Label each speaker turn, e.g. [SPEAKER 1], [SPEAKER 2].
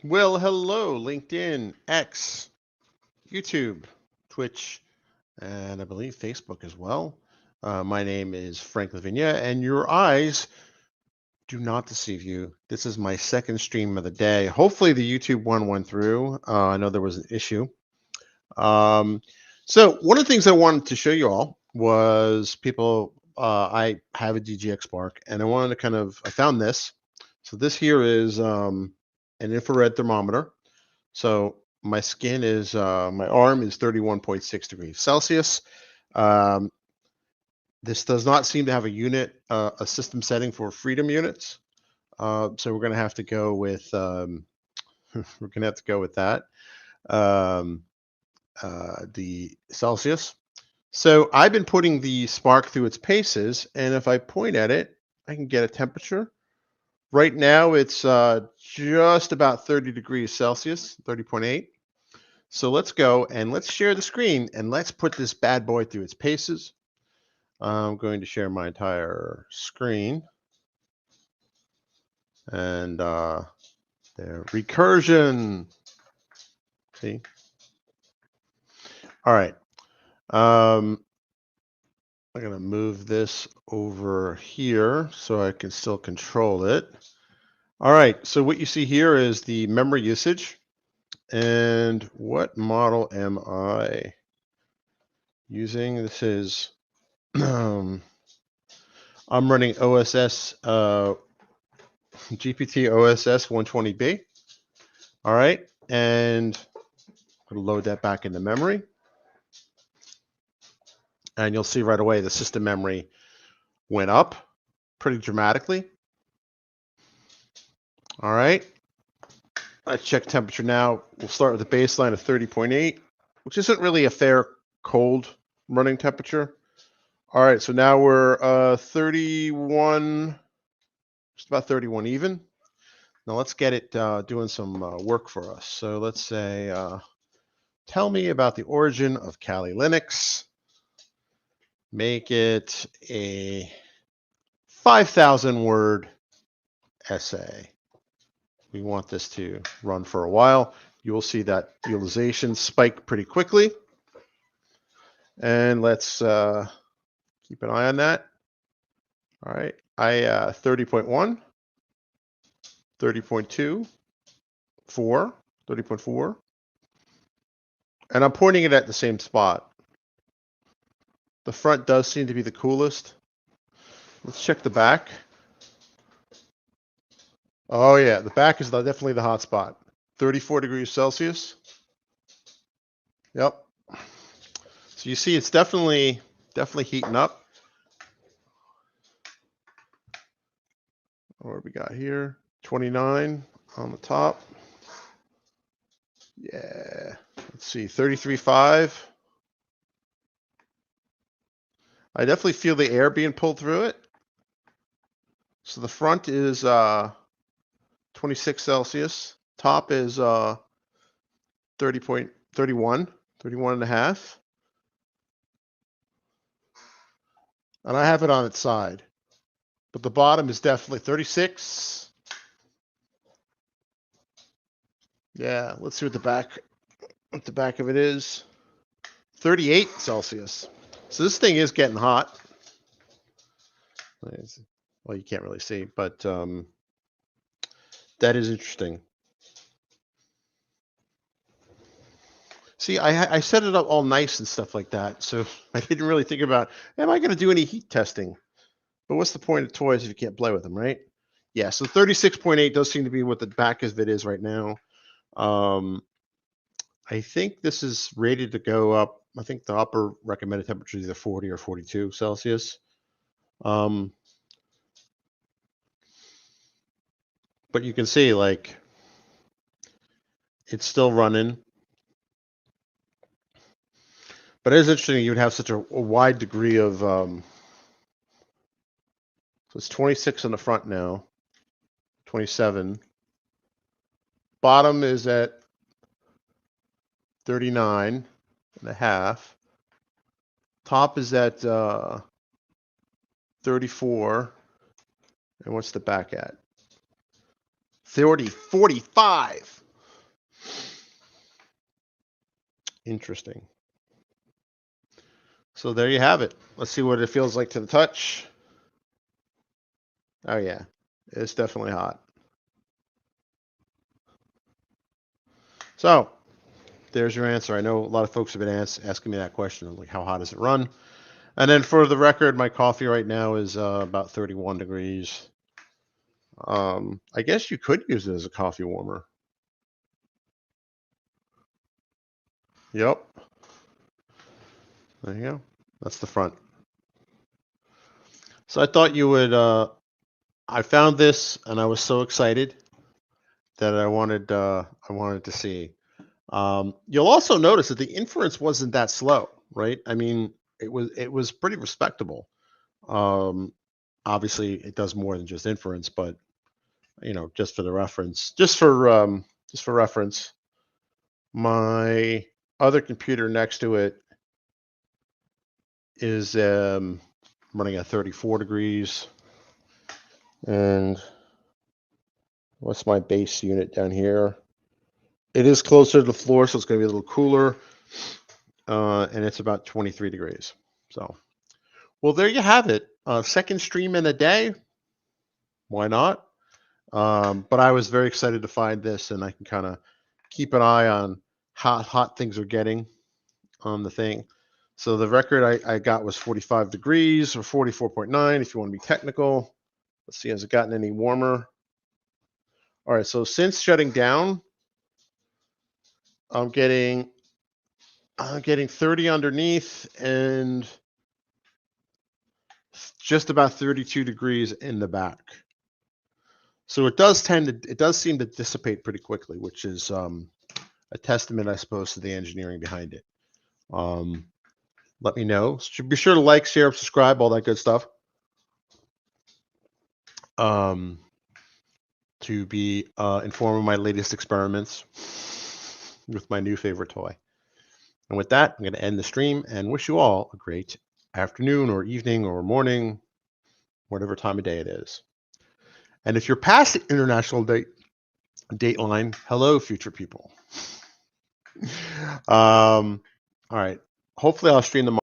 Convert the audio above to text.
[SPEAKER 1] Well, hello, LinkedIn, X, YouTube, Twitch, and I believe Facebook as well. My name is Frank Lavinia, and your eyes do not deceive you. This is my second stream of the day. Hopefully, the YouTube one went through. I know there was an issue. Um, so, one of the things I wanted to show you all was people. I have a DGX Spark, and I wanted to I found this. So, this here is an infrared thermometer. So my skin is, my arm is 31.6 degrees Celsius. Um, this does not seem to have a system setting for freedom units. So we're going to have to go with, we're going to have to go with that, um, the Celsius. So I've been putting the spark through its paces, and if I point at it, I can get a temperature. Right now, it's just about 30 degrees Celsius, 30.8. So let's go and let's share the screen and let's put this bad boy through its paces. I'm going to share my entire screen. And there, recursion. See? All right. I'm going to move this over here so I can still control it. All right. So what you see here is the memory usage. And what model am I using? This is I'm running OSS GPT OSS 120B. All right, and I'm going to load that back into memory. And you'll see right away the system memory went up pretty dramatically. All right, let's check temperature now. We'll start with the baseline of 30.8, which isn't really a fair cold running temperature. All right, so now we're 31, just about 31 even. Now let's get it doing some work for us. So let's say, tell me about the origin of Kali Linux. Make it a 5,000 word essay. We want this to run for a while. You will see that utilization spike pretty quickly. And let's keep an eye on that. All right, 30.1, 30.2, 4, 30.4. And I'm pointing it at the same spot. The front does seem to be the coolest. Let's check the back. Oh yeah, the back is definitely the hot spot. 34 degrees Celsius. Yep. So you see it's definitely heating up. What we got here? 29 on the top. Yeah. Let's see, 33.5. I definitely feel the air being pulled through it. So the front is 26 Celsius. Top is 30.31, 31 and a half. And I have it on its side. But the bottom is definitely 36. Yeah, let's see what the back of it is. 38 Celsius. So this thing is getting hot. Well, you can't really see, but that is interesting. See, I set it up all nice and stuff like that, so I didn't really think about, am I going to do any heat testing? But what's the point of toys if you can't play with them, right? Yeah, so 36.8 does seem to be what the back of it is right now. I think this is rated to go up. I think the upper recommended temperature is either 40 or 42 Celsius. But you can see, like, it's still running. But it is interesting you would have such a wide degree of, so it's 26 on the front now, 27. Bottom is at 39 and a half. Top is at 34. And what's the back at? 45. Interesting. So there you have it. Let's see what it feels like to the touch. Oh yeah, it's definitely hot. So there's your answer. I know a lot of folks have been asking me that question, like how hot does it run? And then for the record, my coffee right now is about 31 degrees. I guess you could use it as a coffee warmer. Yep. There you go. That's the front. So I thought you would. I found this and I was so excited that I wanted to see. You'll also notice that the inference wasn't that slow, right? I mean, it was pretty respectable. Um, Obviously, it does more than just inference, but just for the reference, just for reference, my other computer next to it is running at 34 degrees, and what's my base unit down here? It is closer to the floor, so it's going to be a little cooler, and it's about 23 degrees. So, well, there you have it. Second stream in a day. Why not? But I was very excited to find this, and I can kind of keep an eye on how hot things are getting on the thing. So the record I got was 45 degrees or 44.9 if you want to be technical. Let's see, has it gotten any warmer? All right, so since shutting down, I'm getting 30 underneath and just about 32 degrees in the back. So it does seem to dissipate pretty quickly, which is a testament, I suppose, to the engineering behind it. Let me know. Be sure to like, share, subscribe, all that good stuff. To be informed of my latest experiments with my new favorite toy. And with that, I'm going to end the stream and wish you all a great afternoon or evening or morning, whatever time of day it is. And if you're past the international dateline, hello, future people. All right. Hopefully I'll stream them